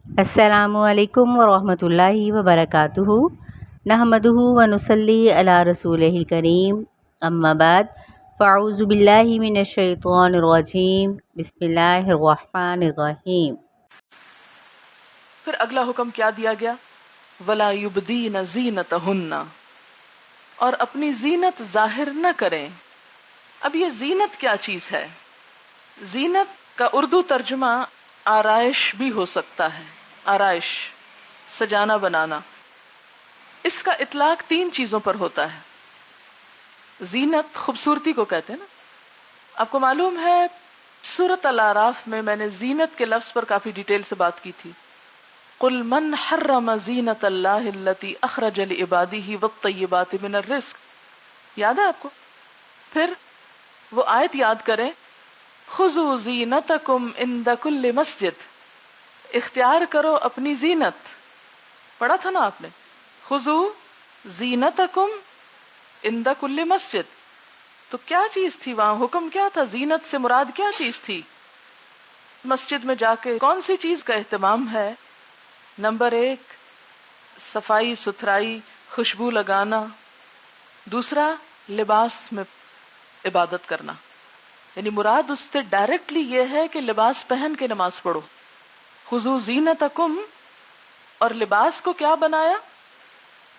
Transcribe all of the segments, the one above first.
السلام علیکم ورحمۃ اللہ وبرکاتہ، نحمدہ ونصلی علی رسولہ الکریم، اما بعد فاعوذ باللہ من الشیطان الرجیم، بسم اللہ الرحمن الرحیم۔ پھر اگلا حکم کیا دیا گیا؟ وَلَا يُبْدِينَ زِينَتَهُنَّ، اور اپنی زینت ظاہر نہ کریں۔ اب یہ زینت کیا چیز ہے؟ زینت کا اردو ترجمہ آرائش بھی ہو سکتا ہے، آرائش، سجانا بنانا۔ اس کا اطلاق 3 چیزوں پر ہوتا ہے۔ زینت خوبصورتی کو کہتے ہیں نا۔ آپ کو معلوم ہے سورۃ الاعراف میں نے زینت کے لفظ پر کافی ڈیٹیل سے بات کی تھی۔ قل من حرم زینت اللہ التی اخرج لعبادہ والطیبات من الرزق، یاد ہے آپ کو؟ پھر وہ آیت یاد کریں، خذوا زینتکم عند کل مسجد، اختیار کرو اپنی زینت۔ پڑھا تھا نا آپ نے، خذوا زینتکم عند کل مسجد۔ تو کیا چیز تھی وہاں؟ حکم کیا تھا؟ زینت سے مراد کیا چیز تھی؟ مسجد میں جا کے کون سی چیز کا اہتمام ہے؟ نمبر 1 صفائی ستھرائی، خوشبو لگانا۔ دوسرا لباس میں عبادت کرنا، یعنی مراد اس سے ڈائریکٹلی یہ ہے کہ لباس پہن کے نماز پڑھو۔ خذوا زینتکم، اور لباس کو کیا بنایا؟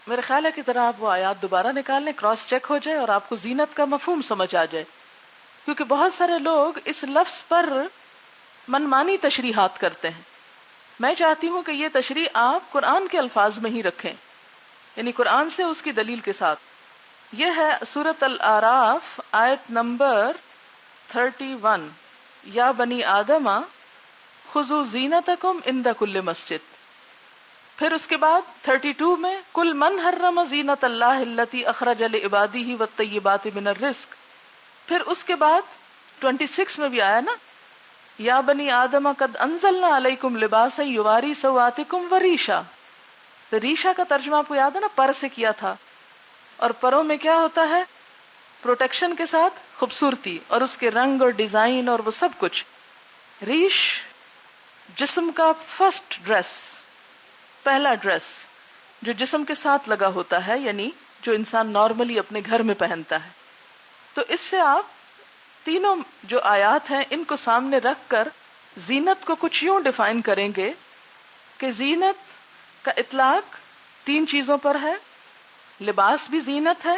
میرا خیال ہے کہ ذرا آپ وہ آیات دوبارہ نکال لیں، کراس چیک ہو جائے اور آپ کو زینت کا مفہوم سمجھ آ جائے، کیونکہ بہت سارے لوگ اس لفظ پر منمانی تشریحات کرتے ہیں۔ میں چاہتی ہوں کہ یہ تشریح آپ قرآن کے الفاظ میں ہی رکھیں، یعنی قرآن سے اس کی دلیل کے ساتھ۔ یہ ہے سورۃ الاعراف آیت نمبر 31، یا بنی آدم خذوا زینتکم عند کل مسجد۔ پھر اس کے بعد 32 میں قل من حرم زینت اللہ التی اخرج لعبادہ والطیبات من الرزق۔ پھر اس کے بعد 26 میں بھی آیا نا، یا بنی آدم قد انزلنا علیکم لباسا یواری سوآتکم وریشا۔ تو ریشا کا ترجمہ آپ کو یاد ہے نا، پر سے کیا تھا، اور پروں میں کیا ہوتا ہے؟ پروٹیکشن کے ساتھ خوبصورتی، اور اس کے رنگ اور ڈیزائن اور وہ سب کچھ۔ ریش جسم کا فرسٹ ڈریس، پہلا ڈریس جو جسم کے ساتھ لگا ہوتا ہے، یعنی جو انسان نارملی اپنے گھر میں پہنتا ہے۔ تو اس سے آپ تینوں جو آیات ہیں ان کو سامنے رکھ کر زینت کو کچھ یوں ڈیفائن کریں گے کہ زینت کا اطلاق 3 چیزوں پر ہے۔ لباس بھی زینت ہے،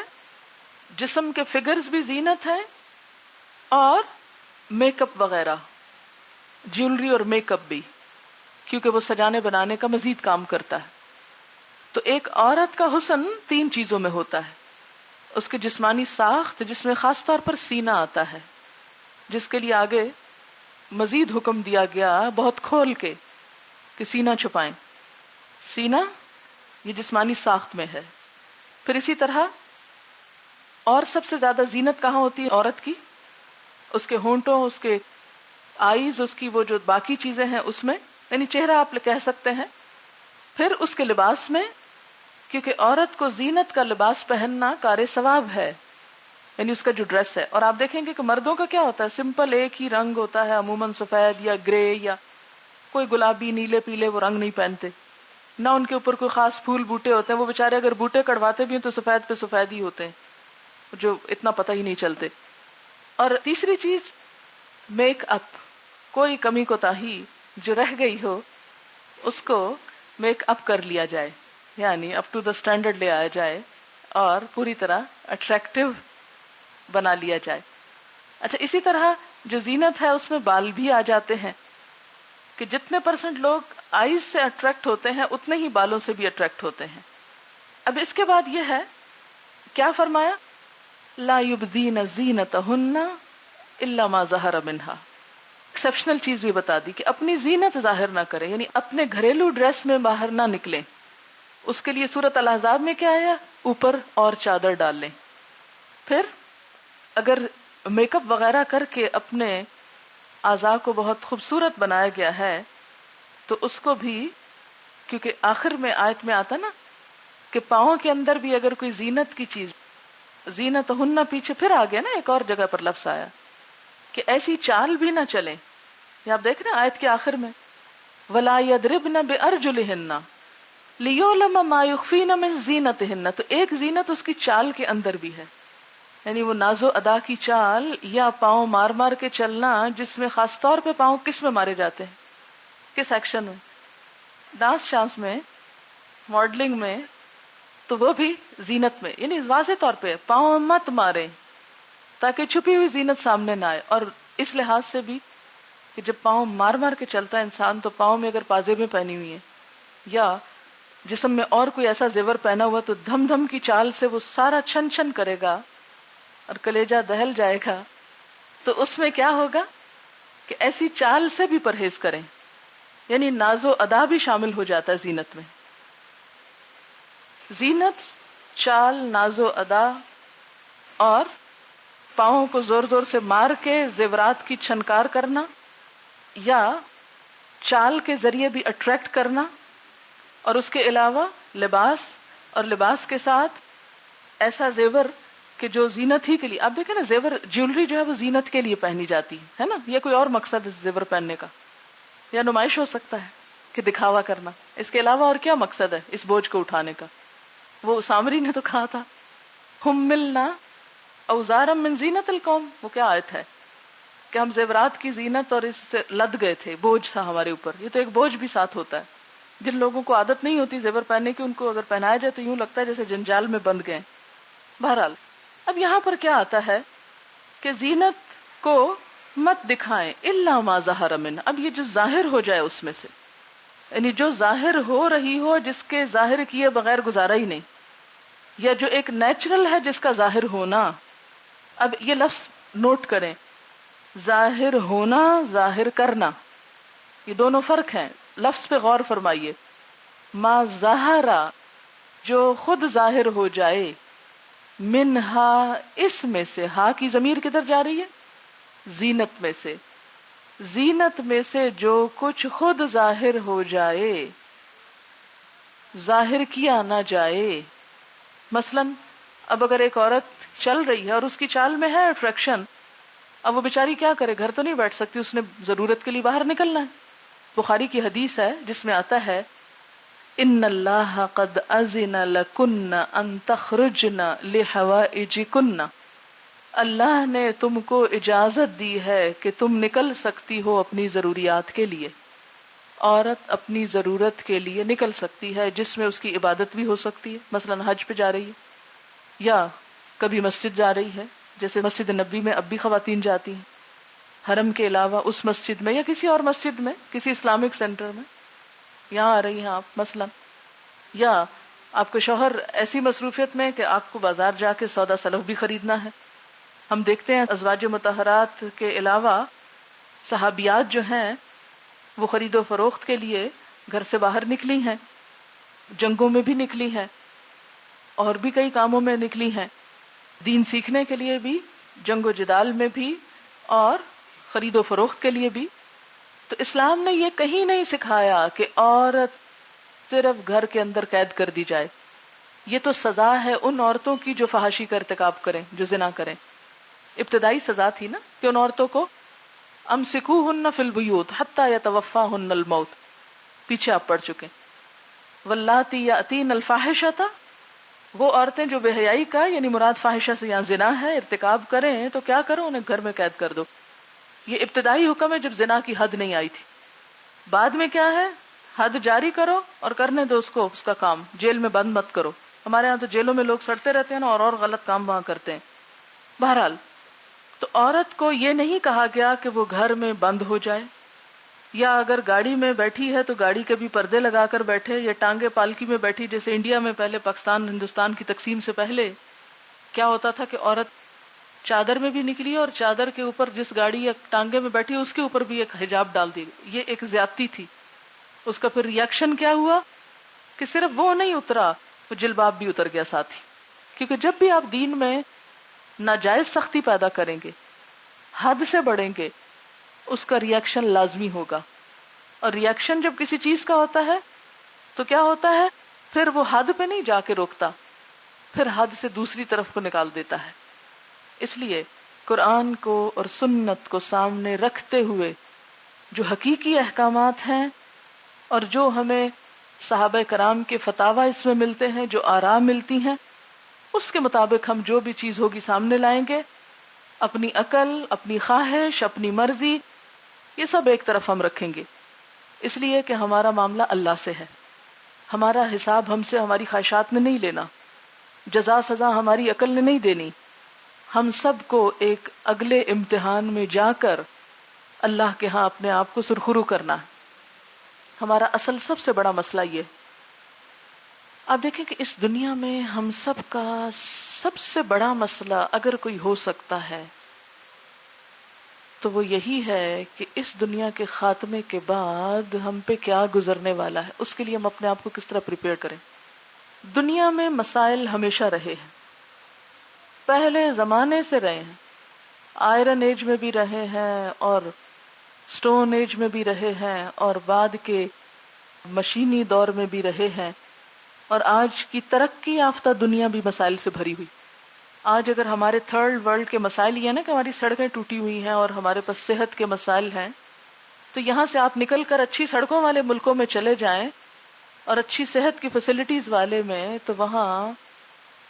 جسم کے فگرز بھی زینت ہے، اور میک اپ وغیرہ، جیولری اور میک اپ بھی، کیونکہ وہ سجانے بنانے کا مزید کام کرتا ہے۔ تو ایک عورت کا حسن 3 چیزوں میں ہوتا ہے، اس کی جسمانی ساخت، جس میں خاص طور پر سینہ آتا ہے، جس کے لیے آگے مزید حکم دیا گیا بہت کھول کے کہ سینہ چھپائیں۔ سینہ یہ جسمانی ساخت میں ہے۔ پھر اسی طرح اور سب سے زیادہ زینت کہاں ہوتی ہے عورت کی؟ اس کے ہونٹوں، اس کے آئیز، اس کی وہ جو باقی چیزیں ہیں اس میں، یعنی چہرہ آپ کہہ سکتے ہیں۔ پھر اس کے لباس میں، کیونکہ عورت کو زینت کا لباس پہننا کار ثواب ہے، یعنی اس کا جو ڈریس ہے۔ اور آپ دیکھیں گے کہ مردوں کا کیا ہوتا ہے، سمپل ایک ہی رنگ ہوتا ہے، عموماً سفید یا گرے، یا کوئی گلابی نیلے پیلے وہ رنگ نہیں پہنتے، نہ ان کے اوپر کوئی خاص پھول بوٹے ہوتے ہیں۔ وہ بیچارے اگر بوٹے کڑواتے بھی ہیں تو سفید پہ سفید ہی ہوتے ہیں، جو اتنا پتہ ہی نہیں چلتے۔ اور تیسری چیز میک اپ، کوئی کمی کوتاہی جو رہ گئی ہو اس کو میک اپ کر لیا جائے، یعنی اپ ٹو دا اسٹینڈرڈ لے آیا جائے اور پوری طرح اٹریکٹیو بنا لیا جائے۔ اچھا، اسی طرح جو زینت ہے اس میں بال بھی آ جاتے ہیں، کہ جتنے % لوگ آئیز سے اٹریکٹ ہوتے ہیں اتنے ہی بالوں سے بھی اٹریکٹ ہوتے ہیں۔ اب اس کے بعد یہ ہے، کیا فرمایا؟ لا یبدین زینتہن الا ما ظہر منہا۔ ایکسیپشنل چیز بھی بتا دی کہ اپنی زینت ظاہر نہ کریں، یعنی اپنے گھریلو ڈریس میں باہر نہ نکلیں۔ اس کے لیے سورۃ الاحزاب میں کیا آیا؟ اوپر اور چادر ڈال لیں۔ پھر اگر میک اپ وغیرہ کر کے اپنے اعضاء کو بہت خوبصورت بنایا گیا ہے تو اس کو بھی، کیونکہ آخر میں آیت میں آتا نا کہ پاؤں کے اندر بھی اگر کوئی زینت کی چیز، زینت ہن پیچھے پھر آ گیا نا، ایک اور جگہ پر لفظ آیا کہ ایسی چال بھی نہ چلیں۔ یہ آپ دیکھ رہے ہیں آیت کے آخر میں، ولا یضربن بارجلہن لیعلم ما یخفین من زینتہن. تو ایک زینت اس کی چال کے اندر بھی ہے، یعنی وہ ناز و ادا کی چال یا پاؤں مار مار کے چلنا، جس میں خاص طور پہ پاؤں کس میں مارے جاتے ہیں، کس ایکشن میں؟ ڈانس شانس میں، ماڈلنگ میں، تو وہ بھی زینت میں، یعنی واضح طور پہ پاؤں مت مارے تاکہ چھپی ہوئی زینت سامنے نہ آئے. اور اس لحاظ سے بھی کہ جب پاؤں مار مار کے چلتا ہے انسان، تو پاؤں میں اگر پازیبیں پہنی ہوئی ہیں یا جسم میں اور کوئی ایسا زیور پہنا ہوا، تو دھم دھم کی چال سے وہ سارا چھن چھن کرے گا اور کلیجہ دہل جائے گا. تو اس میں کیا ہوگا کہ ایسی چال سے بھی پرہیز کریں، یعنی ناز و ادا بھی شامل ہو جاتا ہے زینت میں. زینت، چال، ناز و ادا اور پاؤں کو زور زور سے مار کے زیورات کی چھنکار کرنا، یا چال کے ذریعے بھی اٹریکٹ کرنا. اور اس کے علاوہ لباس، اور لباس کے ساتھ ایسا زیور کہ جو زینت ہی کے لیے، آپ دیکھیں نا زیور، جیولری جو ہے وہ زینت کے لیے پہنی جاتی ہے نا، یہ کوئی اور مقصد ہے زیور پہننے کا، یا نمائش ہو سکتا ہے کہ دکھاوا کرنا. اس کے علاوہ اور کیا مقصد ہے اس بوجھ کو اٹھانے کا؟ وہ سامری نے تو کہا تھا حملنا اوزارا من زینت القوم. وہ کیا آیت ہے کہ ہم زیورات کی زینت اور اس سے لد گئے تھے، بوجھ تھا ہمارے اوپر. یہ تو ایک بوجھ بھی ساتھ ہوتا ہے. جن لوگوں کو عادت نہیں ہوتی زیور پہننے کی، ان کو اگر پہنایا جائے تو یوں لگتا ہے جیسے جنجال میں بند گئے. بہرحال اب یہاں پر کیا آتا ہے کہ زینت کو مت دکھائیں الا ما ظہر من. اب یہ جو ظاہر ہو جائے اس میں سے، یعنی جو ظاہر ہو رہی ہو، جس کے ظاہر کیے بغیر گزارا ہی نہیں، یا جو ایک نیچرل ہے جس کا ظاہر ہونا. اب یہ لفظ نوٹ کریں، ظاہر ہونا، ظاہر کرنا، یہ دونوں فرق ہیں. لفظ پہ غور فرمائیے. ما ظہرا، جو خود ظاہر ہو جائے، منہا، اس میں سے. ہا کی ضمیر کدھر جا رہی ہے؟ زینت میں سے. زینت میں سے جو کچھ خود ظاہر ہو جائے، ظاہر کیا نہ جائے. مثلا اب اگر ایک عورت چل رہی ہے اور اس کی چال میں ہے اٹریکشن، اب وہ بیچاری کیا کرے؟ گھر تو نہیں بیٹھ سکتی، اس نے ضرورت کے لیے باہر نکلنا ہے. بخاری کی حدیث ہے جس میں آتا ہے ان اللہ قد اذن لکن ان تخرجن لحوائجکن. اللہ نے تم کو اجازت دی ہے کہ تم نکل سکتی ہو اپنی ضروریات کے لیے. عورت اپنی ضرورت کے لیے نکل سکتی ہے، جس میں اس کی عبادت بھی ہو سکتی ہے. مثلا حج پہ جا رہی ہے، یا کبھی مسجد جا رہی ہے، جیسے مسجد نبی میں اب بھی خواتین جاتی ہیں، حرم کے علاوہ اس مسجد میں یا کسی اور مسجد میں، کسی اسلامک سینٹر میں یہاں آ رہی ہیں آپ مثلا. یا آپ کو شوہر ایسی مصروفیت میں کہ آپ کو بازار جا کے سودا سلف بھی خریدنا ہے. ہم دیکھتے ہیں ازواج مطہرات کے علاوہ صحابیات جو ہیں وہ خرید و فروخت کے لیے گھر سے باہر نکلی ہیں، جنگوں میں بھی نکلی ہیں، اور بھی کئی کاموں میں نکلی ہیں، دین سیکھنے کے لیے بھی، جنگ و جدال میں بھی، اور خرید و فروخت کے لیے بھی. تو اسلام نے یہ کہیں نہیں سکھایا کہ عورت صرف گھر کے اندر قید کر دی جائے. یہ تو سزا ہے ان عورتوں کی جو فحاشی کا ارتکاب کریں، جو زنا کریں. ابتدائی سزا تھی نا کہ ان عورتوں کو امسکوہن فی البیوت حتی یتوفاہن الموت، پیچھے آپ پڑھ چکے. واللاتی یاتین الفاحشۃ، وہ عورتیں جو بے حیائی کا، یعنی مراد فاحشہ سے یہاں زنا ہے، ارتکاب کریں تو کیا کرو؟ انہیں گھر میں قید کر دو. یہ ابتدائی حکم ہے جب زنا کی حد نہیں آئی تھی. بعد میں کیا ہے؟ حد جاری کرو اور کرنے دو اس کو اس کا کام، جیل میں بند مت کرو. ہمارے ہاں تو جیلوں میں لوگ سڑتے رہتے ہیں نا، اور غلط کام وہاں کرتے ہیں. بہرحال تو عورت کو یہ نہیں کہا گیا کہ وہ گھر میں بند ہو جائے، یا اگر گاڑی میں بیٹھی ہے تو گاڑی کے بھی پردے لگا کر بیٹھے، یا ٹانگے پالکی میں بیٹھی. جیسے انڈیا میں پہلے پاکستان ہندوستان کی تقسیم سے پہلے کیا ہوتا تھا کہ عورت چادر میں بھی نکلی اور چادر کے اوپر جس گاڑی یا ٹانگے میں بیٹھی اس کے اوپر بھی ایک حجاب ڈال دی. یہ ایک زیادتی تھی. اس کا پھر ریاکشن کیا ہوا کہ صرف وہ نہیں اترا، وہ جلباب بھی اتر گیا ساتھ ہی. کیونکہ جب بھی آپ دین میں ناجائز سختی پیدا کریں گے، حد سے بڑھیں گے، اس کا ریاکشن لازمی ہوگا. اور ریاکشن جب کسی چیز کا ہوتا ہے تو کیا ہوتا ہے؟ پھر وہ حد پہ نہیں جا کے روکتا، پھر حد سے دوسری طرف کو نکال دیتا ہے. اس لیے قرآن کو اور سنت کو سامنے رکھتے ہوئے جو حقیقی احکامات ہیں اور جو ہمیں صحابہ کرام کے فتاوی اس میں ملتے ہیں، جو آراء ملتی ہیں، اس کے مطابق ہم جو بھی چیز ہوگی سامنے لائیں گے. اپنی عقل، اپنی خواہش، اپنی مرضی، یہ سب ایک طرف ہم رکھیں گے، اس لیے کہ ہمارا معاملہ اللہ سے ہے. ہمارا حساب ہم سے ہماری خواہشات نے نہیں لینا، جزا سزا ہماری عقل نے نہیں دینی. ہم سب کو ایک اگلے امتحان میں جا کر اللہ کے ہاں اپنے آپ کو سرخرو کرنا ہے. ہمارا اصل سب سے بڑا مسئلہ یہ. آپ دیکھیں کہ اس دنیا میں ہم سب کا سب سے بڑا مسئلہ اگر کوئی ہو سکتا ہے تو وہ یہی ہے کہ اس دنیا کے خاتمے کے بعد ہم پہ کیا گزرنے والا ہے، اس کے لیے ہم اپنے آپ کو کس طرح پریپیئر کریں. دنیا میں مسائل ہمیشہ رہے ہیں، پہلے زمانے سے رہے ہیں. آئرن ایج میں بھی رہے ہیں اور سٹون ایج میں بھی رہے ہیں اور بعد کے مشینی دور میں بھی رہے ہیں، اور آج کی ترقی یافتہ دنیا بھی مسائل سے بھری ہوئی. آج اگر ہمارے تھرڈ ورلڈ کے مسائل یہ نا کہ ہماری سڑکیں ٹوٹی ہوئی ہیں اور ہمارے پاس صحت کے مسائل ہیں، تو یہاں سے آپ نکل کر اچھی سڑکوں والے ملکوں میں چلے جائیں اور اچھی صحت کی فیسلٹیز والے میں، تو وہاں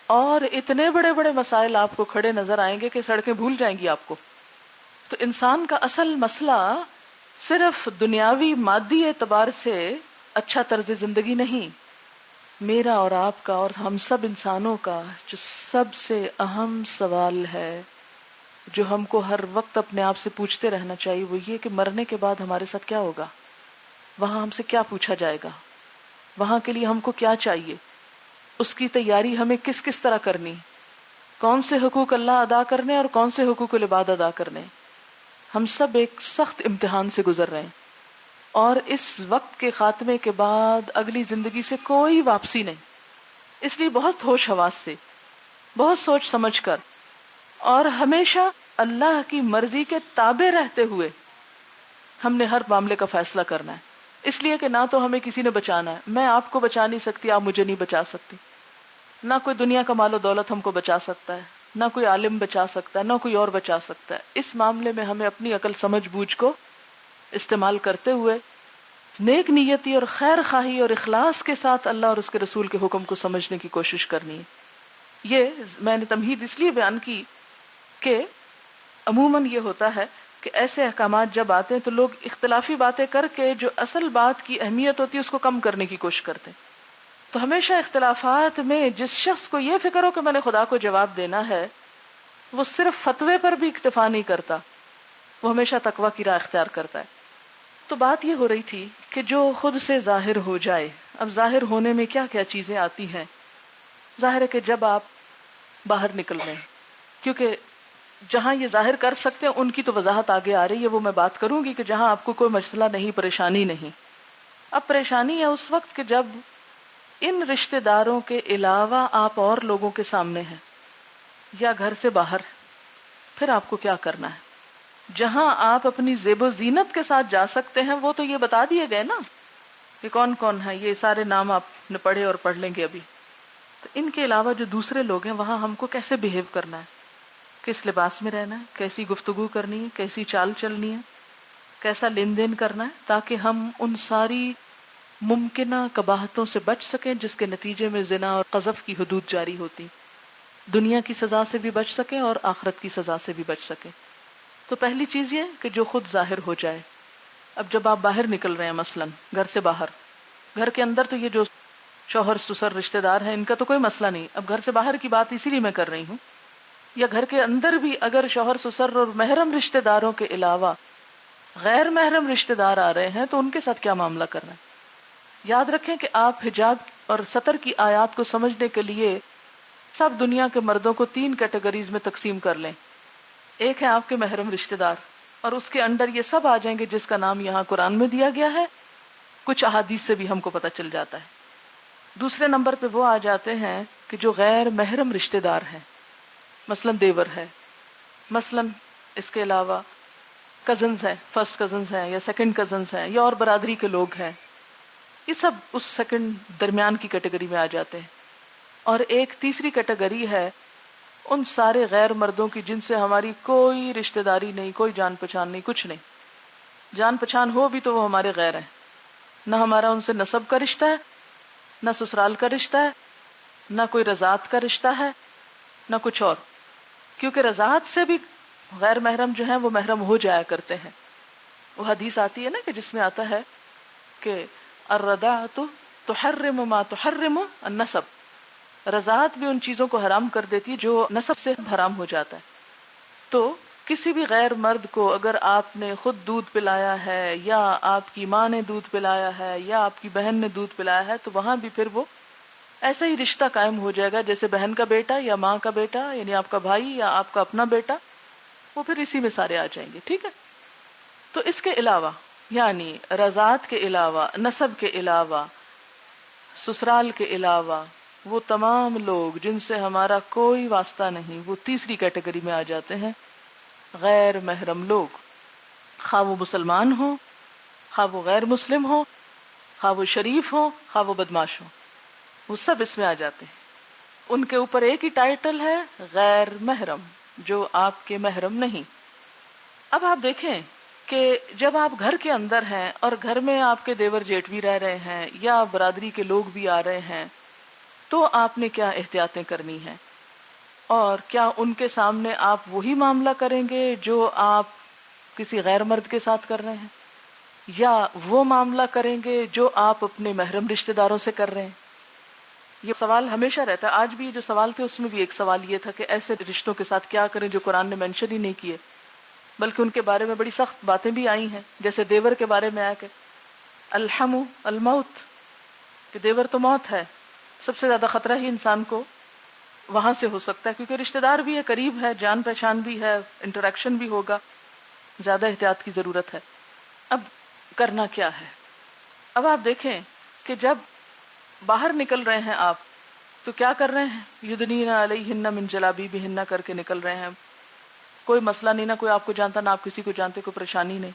اور اتنے بڑے بڑے مسائل آپ کو کھڑے نظر آئیں گے کہ سڑکیں بھول جائیں گی آپ کو. تو انسان کا اصل مسئلہ صرف دنیاوی مادی اعتبار سے اچھا طرز زندگی نہیں. میرا اور آپ کا اور ہم سب انسانوں کا جو سب سے اہم سوال ہے، جو ہم کو ہر وقت اپنے آپ سے پوچھتے رہنا چاہیے، وہ یہ کہ مرنے کے بعد ہمارے ساتھ کیا ہوگا، وہاں ہم سے کیا پوچھا جائے گا، وہاں کے لیے ہم کو کیا چاہیے، اس کی تیاری ہمیں کس کس طرح کرنی، کون سے حقوق اللہ ادا کرنے اور کون سے حقوق العباد ادا کرنے. ہم سب ایک سخت امتحان سے گزر رہے ہیں، اور اس وقت کے خاتمے کے بعد اگلی زندگی سے کوئی واپسی نہیں. اس لیے بہت ہوش حواس سے، بہت سوچ سمجھ کر اور ہمیشہ اللہ کی مرضی کے تابع رہتے ہوئے ہم نے ہر معاملے کا فیصلہ کرنا ہے. اس لیے کہ نہ تو ہمیں کسی نے بچانا ہے، میں آپ کو بچا نہیں سکتی، آپ مجھے نہیں بچا سکتی، نہ کوئی دنیا کا مال و دولت ہم کو بچا سکتا ہے، نہ کوئی عالم بچا سکتا ہے، نہ کوئی اور بچا سکتا ہے. اس معاملے میں ہمیں اپنی عقل سمجھ بوجھ کو استعمال کرتے ہوئے نیک نیتی اور خیر خواہی اور اخلاص کے ساتھ اللہ اور اس کے رسول کے حکم کو سمجھنے کی کوشش کرنی ہے. یہ میں نے تمہید اس لیے بیان کی کہ عموماً یہ ہوتا ہے کہ ایسے احکامات جب آتے ہیں تو لوگ اختلافی باتیں کر کے جو اصل بات کی اہمیت ہوتی ہے اس کو کم کرنے کی کوشش کرتے ہیں. تو ہمیشہ اختلافات میں جس شخص کو یہ فکر ہو کہ میں نے خدا کو جواب دینا ہے، وہ صرف فتوے پر بھی اکتفا نہیں کرتا، وہ ہمیشہ تقویٰ کی راہ اختیار کرتا ہے. تو بات یہ ہو رہی تھی کہ جو خود سے ظاہر ہو جائے. اب ظاہر ہونے میں کیا کیا چیزیں آتی ہیں؟ ظاہر ہے کہ جب آپ باہر نکل رہے ہیں، کیونکہ جہاں یہ ظاہر کر سکتے ہیں ان کی تو وضاحت آگے آ رہی ہے، وہ میں بات کروں گی کہ جہاں آپ کو کوئی مسئلہ نہیں، پریشانی نہیں. اب پریشانی ہے اس وقت کہ جب ان رشتہ داروں کے علاوہ آپ اور لوگوں کے سامنے ہیں یا گھر سے باہر، پھر آپ کو کیا کرنا ہے؟ جہاں آپ اپنی زیب و زینت کے ساتھ جا سکتے ہیں وہ تو یہ بتا دیے گئے نا کہ کون کون ہے، یہ سارے نام آپ نے پڑھے اور پڑھ لیں گے ابھی. تو ان کے علاوہ جو دوسرے لوگ ہیں وہاں ہم کو کیسے بہیو کرنا ہے، کس لباس میں رہنا ہے، کیسی گفتگو کرنی ہے، کیسی چال چلنی ہے، کیسا لین دین کرنا ہے، تاکہ ہم ان ساری ممکنہ قباحتوں سے بچ سکیں جس کے نتیجے میں زنا اور قذف کی حدود جاری ہوتی، دنیا کی سزا سے بھی بچ سکیں اور آخرت کی سزا سے بھی بچ سکیں. تو پہلی چیز یہ کہ جو خود ظاہر ہو جائے. اب جب آپ باہر نکل رہے ہیں، مثلاً گھر سے باہر، گھر کے اندر تو یہ جو شوہر سسر رشتہ دار ہیں ان کا تو کوئی مسئلہ نہیں، اب گھر سے باہر کی بات اسی لیے میں کر رہی ہوں. یا گھر کے اندر بھی اگر شوہر سسر اور محرم رشتہ داروں کے علاوہ غیر محرم رشتہ دار آ رہے ہیں تو ان کے ساتھ کیا معاملہ کرنا ہے. یاد رکھیں کہ آپ حجاب اور ستر کی آیات کو سمجھنے کے لیے سب دنیا کے مردوں کو 3 کیٹیگریز میں تقسیم کر لیں. ایک ہے آپ کے محرم رشتہ دار، اور اس کے اندر یہ سب آ جائیں گے جس کا نام یہاں قرآن میں دیا گیا ہے، کچھ احادیث سے بھی ہم کو پتہ چل جاتا ہے. دوسرے نمبر پہ وہ آ جاتے ہیں کہ جو غیر محرم رشتہ دار ہیں، مثلاً دیور ہے، مثلاً اس کے علاوہ کزنز ہیں، فرسٹ کزنز ہیں یا سیکنڈ کزنز ہیں یا اور برادری کے لوگ ہیں، یہ سب اس سیکنڈ درمیان کی کیٹیگری میں آ جاتے ہیں. اور ایک تیسری کیٹیگری ہے ان سارے غیر مردوں کی جن سے ہماری کوئی رشتہ داری نہیں، کوئی جان پہچان نہیں، کچھ نہیں. جان پہچان ہو بھی تو وہ ہمارے غیر ہیں، نہ ہمارا ان سے نسب کا رشتہ ہے، نہ سسرال کا رشتہ ہے، نہ کوئی رضاعت کا رشتہ ہے، نہ کچھ اور، کیونکہ رضاعت سے بھی غیر محرم جو ہیں وہ محرم ہو جایا کرتے ہیں۔ وہ حدیث آتی ہے نا کہ جس میں آتا ہے کہ الرضاعۃ تحرم ما تحرم النسب، رضاعت بھی ان چیزوں کو حرام کر دیتی جو نسب سے حرام ہو جاتا ہے۔ تو کسی بھی غیر مرد کو اگر آپ نے خود دودھ پلایا ہے، یا آپ کی ماں نے دودھ پلایا ہے، یا آپ کی بہن نے دودھ پلایا ہے، تو وہاں بھی پھر وہ ایسا ہی رشتہ قائم ہو جائے گا جیسے بہن کا بیٹا یا ماں کا بیٹا، یعنی آپ کا بھائی یا آپ کا اپنا بیٹا، وہ پھر اسی میں سارے آ جائیں گے، ٹھیک ہے۔ تو اس کے علاوہ، یعنی رضاعت کے علاوہ، نسب کے علاوہ، سسرال کے علاوہ، وہ تمام لوگ جن سے ہمارا کوئی واسطہ نہیں، وہ تیسری کیٹیگری میں آ جاتے ہیں، غیر محرم لوگ، خواہ وہ مسلمان ہوں، خواہ وہ غیر مسلم ہوں، خواہ وہ شریف ہوں، خواہ وہ بدماش ہوں، وہ سب اس میں آ جاتے ہیں۔ ان کے اوپر ایک ہی ٹائٹل ہے، غیر محرم، جو آپ کے محرم نہیں۔ اب آپ دیکھیں کہ جب آپ گھر کے اندر ہیں اور گھر میں آپ کے دیور جیٹھ بھی رہ رہے ہیں یا برادری کے لوگ بھی آ رہے ہیں، تو آپ نے کیا احتیاطیں کرنی ہیں، اور کیا ان کے سامنے آپ وہی معاملہ کریں گے جو آپ کسی غیر مرد کے ساتھ کر رہے ہیں، یا وہ معاملہ کریں گے جو آپ اپنے محرم رشتہ داروں سے کر رہے ہیں؟ یہ سوال ہمیشہ رہتا ہے، آج بھی جو سوال تھے اس میں بھی ایک سوال یہ تھا کہ ایسے رشتوں کے ساتھ کیا کریں جو قرآن نے مینشن ہی نہیں کیے، بلکہ ان کے بارے میں بڑی سخت باتیں بھی آئی ہیں، جیسے دیور کے بارے میں آیا کہ الحم الموت، کہ دیور تو موت ہے، سب سے زیادہ خطرہ ہی انسان کو وہاں سے ہو سکتا ہے، کیونکہ رشتہ دار بھی ہے، قریب ہے، جان پہچان بھی ہے، انٹریکشن بھی ہوگا، زیادہ احتیاط کی ضرورت ہے۔ اب کرنا کیا ہے؟ اب آپ دیکھیں کہ جب باہر نکل رہے ہیں آپ تو کیا کر رہے ہیں؟ یدنین علیہن من جلابیبہن کر کے نکل رہے ہیں، کوئی مسئلہ نہیں، نہ کوئی آپ کو جانتا نہ آپ کسی کو جانتے، کوئی پریشانی نہیں۔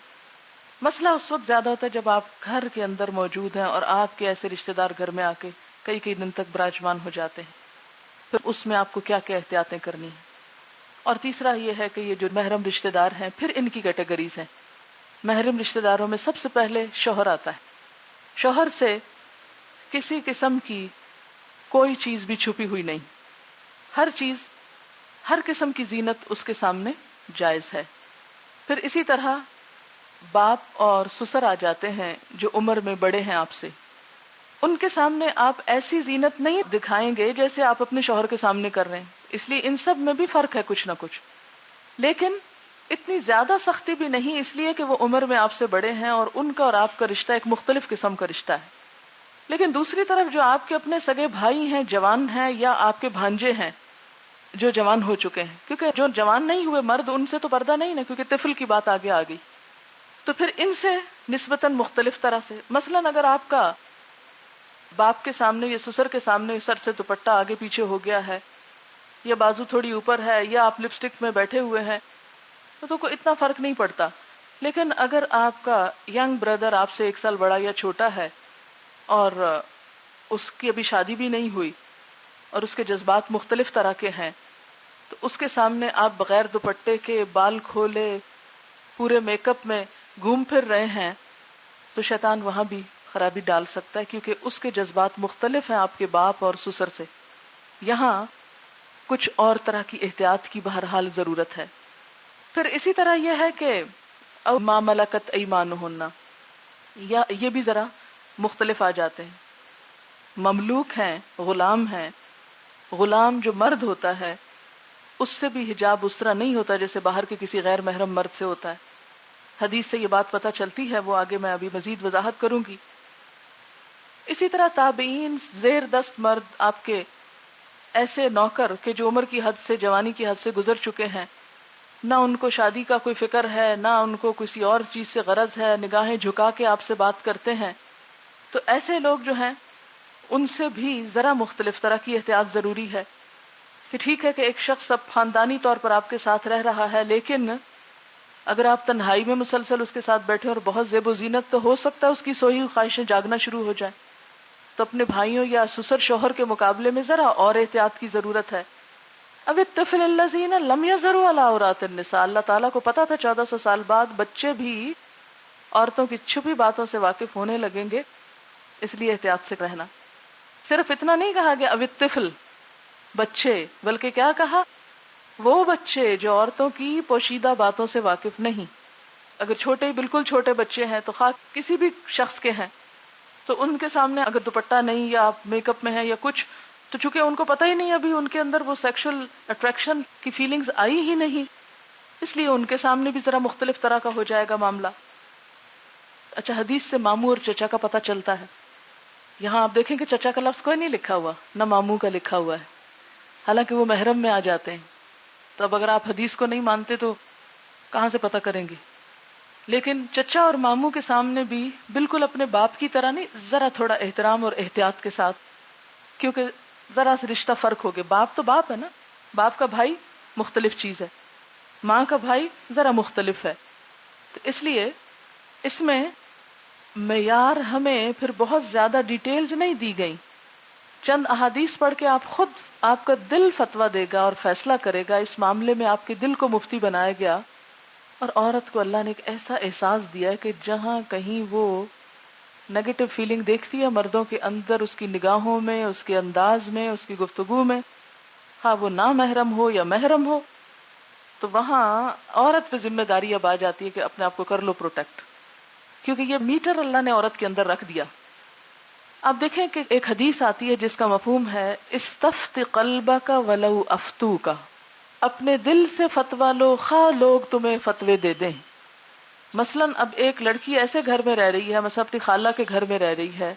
مسئلہ اس وقت زیادہ ہوتا ہے جب آپ گھر کے اندر موجود ہیں اور آپ کے ایسے رشتہ دار گھر میں آ کے کئی کئی دن تک براجمان ہو جاتے ہیں، پھر اس میں آپ کو کیا کیا احتیاطیں کرنی ہیں۔ اور تیسرا یہ ہے کہ یہ جو محرم رشتہ دار ہیں، پھر ان کی کیٹیگریز ہیں۔ محرم رشتہ داروں میں سب سے پہلے شوہر آتا ہے۔ شوہر سے کسی قسم کی کوئی چیز بھی چھپی ہوئی نہیں، ہر چیز، ہر قسم کی زینت اس کے سامنے جائز ہے۔ پھر اسی طرح باپ اور سسر آ جاتے ہیں جو عمر میں بڑے ہیں آپ سے، ان کے سامنے آپ ایسی زینت نہیں دکھائیں گے جیسے آپ اپنے شوہر کے سامنے کر رہے ہیں، اس لیے ان سب میں بھی فرق ہے کچھ نہ کچھ، لیکن اتنی زیادہ سختی بھی نہیں، اس لیے کہ وہ عمر میں آپ سے بڑے ہیں اور ان کا اور آپ کا رشتہ ایک مختلف قسم کا رشتہ ہے۔ لیکن دوسری طرف جو آپ کے اپنے سگے بھائی ہیں، جوان ہیں، یا آپ کے بھانجے ہیں جو جوان ہو چکے ہیں، کیونکہ جو جوان نہیں ہوئے مرد ان سے تو پردہ نہیں نا، کیونکہ طفل کی بات آگے آ گئی، تو پھر ان سے نسبتاً مختلف طرح سے، مثلاً اگر آپ کا باپ کے سامنے یا سسر کے سامنے سر سے دوپٹہ آگے پیچھے ہو گیا ہے، یا بازو تھوڑی اوپر ہے، یا آپ لپسٹک میں بیٹھے ہوئے ہیں، تو کوئی اتنا فرق نہیں پڑتا۔ لیکن اگر آپ کا ینگ بردر آپ سے 1 سال بڑا یا چھوٹا ہے اور اس کی ابھی شادی بھی نہیں ہوئی اور اس کے جذبات مختلف طرح کے ہیں، تو اس کے سامنے آپ بغیر دوپٹے کے، بال کھولے، پورے میک اپ میں گھوم پھر رہے ہیں، تو شیطان وہاں بھی خرابی ڈال سکتا ہے، کیونکہ اس کے جذبات مختلف ہیں آپ کے باپ اور سسر سے۔ یہاں کچھ اور طرح کی احتیاط کی بہرحال ضرورت ہے۔ پھر اسی طرح یہ ہے کہ او ما ملکت ایمانہن، یا یہ بھی ذرا مختلف آ جاتے ہیں، مملوک ہیں، غلام ہیں، غلام جو مرد ہوتا ہے اس سے بھی حجاب اس طرح نہیں ہوتا جیسے باہر کے کسی غیر محرم مرد سے ہوتا ہے، حدیث سے یہ بات پتہ چلتی ہے، وہ آگے میں ابھی مزید وضاحت کروں گی۔ اسی طرح تابعین، زیر دست مرد، آپ کے ایسے نوکر کہ جو عمر کی حد سے، جوانی کی حد سے گزر چکے ہیں، نہ ان کو شادی کا کوئی فکر ہے، نہ ان کو کسی اور چیز سے غرض ہے، نگاہیں جھکا کے آپ سے بات کرتے ہیں، تو ایسے لوگ جو ہیں ان سے بھی ذرا مختلف طرح کی احتیاط ضروری ہے۔ کہ ٹھیک ہے کہ ایک شخص اب خاندانی طور پر آپ کے ساتھ رہ رہا ہے، لیکن اگر آپ تنہائی میں مسلسل اس کے ساتھ بیٹھے اور بہت زیب و زینت، تو ہو سکتا ہے اس کی سوئی ہوئی خواہشیں جاگنا شروع ہو جائیں، تو اپنے بھائیوں یا سسر شوہر کے مقابلے میں ذرا اور احتیاط کی ضرورت ہے۔ اب الطفل الذین لم یظہروا علی عورات النساء، اللہ تعالیٰ کو پتا تھا 1400 سال بعد بچے بھی عورتوں کی چھپی باتوں سے واقف ہونے لگیں گے، اس لیے احتیاط سے رہنا. صرف اتنا نہیں کہا گیا اب الطفل بچے، بلکہ کیا کہا؟ وہ بچے جو عورتوں کی پوشیدہ باتوں سے واقف نہیں. اگر چھوٹے بالکل چھوٹے بچے ہیں تو خاص کسی بھی شخص کے ہیں تو ان کے سامنے اگر دوپٹہ نہیں یا آپ میک اپ میں ہیں یا کچھ، تو چونکہ ان کو پتہ ہی نہیں ابھی ان کے اندر وہ سیکشل اٹریکشن کی فیلنگز آئی ہی نہیں، اس لیے ان کے سامنے بھی ذرا مختلف طرح کا ہو جائے گا معاملہ. اچھا، حدیث سے ماموں اور چچا کا پتہ چلتا ہے. یہاں آپ دیکھیں کہ چچا کا لفظ کوئی نہیں لکھا ہوا، نہ ماموں کا لکھا ہوا ہے، حالانکہ وہ محرم میں آ جاتے ہیں. تو اب اگر آپ حدیث کو نہیں مانتے تو کہاں سے پتہ کریں گے؟ لیکن چچا اور ماموں کے سامنے بھی بالکل اپنے باپ کی طرح نہیں، ذرا تھوڑا احترام اور احتیاط کے ساتھ، کیونکہ ذرا سے رشتہ فرق ہو گیا. باپ تو باپ ہے نا، باپ کا بھائی مختلف چیز ہے، ماں کا بھائی ذرا مختلف ہے. تو اس لیے اس میں معیار ہمیں پھر بہت زیادہ ڈیٹیلز نہیں دی گئی. چند احادیث پڑھ کے آپ خود، آپ کا دل فتویٰ دے گا اور فیصلہ کرے گا. اس معاملے میں آپ کے دل کو مفتی بنایا گیا. اور عورت کو اللہ نے ایک ایسا احساس دیا ہے کہ جہاں کہیں وہ نیگیٹو فیلنگ دیکھتی ہے مردوں کے اندر، اس کی نگاہوں میں، اس کے انداز میں، اس کی گفتگو میں، ہاں وہ نامحرم ہو یا محرم ہو، تو وہاں عورت پہ ذمہ داری اب آ جاتی ہے کہ اپنے آپ کو کر لو پروٹیکٹ، کیونکہ یہ میٹر اللہ نے عورت کے اندر رکھ دیا. آپ دیکھیں کہ ایک حدیث آتی ہے جس کا مفہوم ہے استفت قلبک ولو افتوک، اپنے دل سے فتویٰ لو خواہ لوگ تمہیں فتوے دے دیں. مثلاً اب ایک لڑکی ایسے گھر میں رہ رہی ہے، مثلا اپنی خالہ کے گھر میں رہ رہی ہے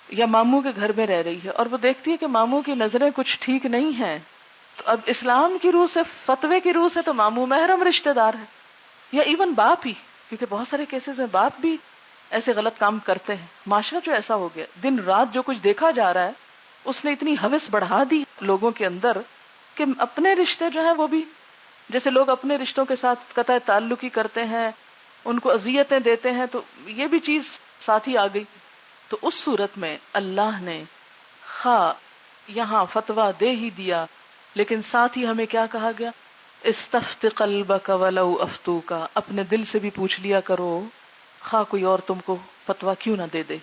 یا ماموں کے گھر میں رہ رہی ہے، اور وہ دیکھتی ہے کہ ماموں کی نظریں کچھ ٹھیک نہیں ہیں، تو اب اسلام کی روح سے، فتوے کی روح سے تو ماموں محرم رشتہ دار ہے، یا ایون باپ ہی، کیونکہ بہت سارے کیسز میں باپ بھی ایسے غلط کام کرتے ہیں. معاشرہ جو ایسا ہو گیا، دن رات جو کچھ دیکھا جا رہا ہے، اس نے اتنی ہوس بڑھا دی لوگوں کے اندر کہ اپنے رشتے جو ہیں وہ بھی، جیسے لوگ اپنے رشتوں کے ساتھ قطع تعلق ہی کرتے ہیں، ان کو اذیتیں دیتے ہیں، تو یہ بھی چیز ساتھ ہی آ گئی. تو اس صورت میں اللہ نے خواہ یہاں فتویٰ دے ہی دیا، لیکن ساتھ ہی ہمیں کیا کہا گیا؟ استفت قلبک ولو افتوک، اپنے دل سے بھی پوچھ لیا کرو خواہ کوئی اور تم کو فتویٰ کیوں نہ دے دے.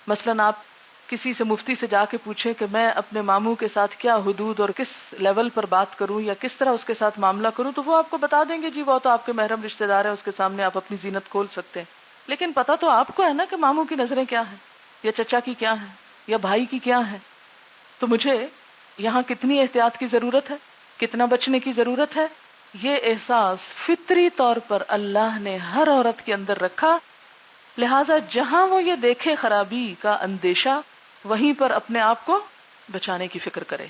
مثلاً آپ کسی سے مفتی سے جا کے پوچھیں کہ میں اپنے ماموں کے ساتھ کیا حدود اور کس لیول پر بات کروں یا کس طرح اس کے ساتھ معاملہ کروں، تو وہ آپ کو بتا دیں گے جی وہ تو آپ کے محرم رشتہ دار ہے، اس کے سامنے آپ اپنی زینت کھول سکتے ہیں. لیکن پتا تو آپ کو ہے نا کہ ماموں کی نظریں کیا ہیں، یا چچا کی کیا ہیں، یا بھائی کی کیا ہیں. تو مجھے یہاں کتنی احتیاط کی ضرورت ہے، کتنا بچنے کی ضرورت ہے، یہ احساس فطری طور پر اللہ نے ہر عورت کے اندر رکھا. لہٰذا جہاں وہ یہ دیکھے خرابی کا اندیشہ، وہیں پر اپنے آپ کو بچانے کی فکر کرے.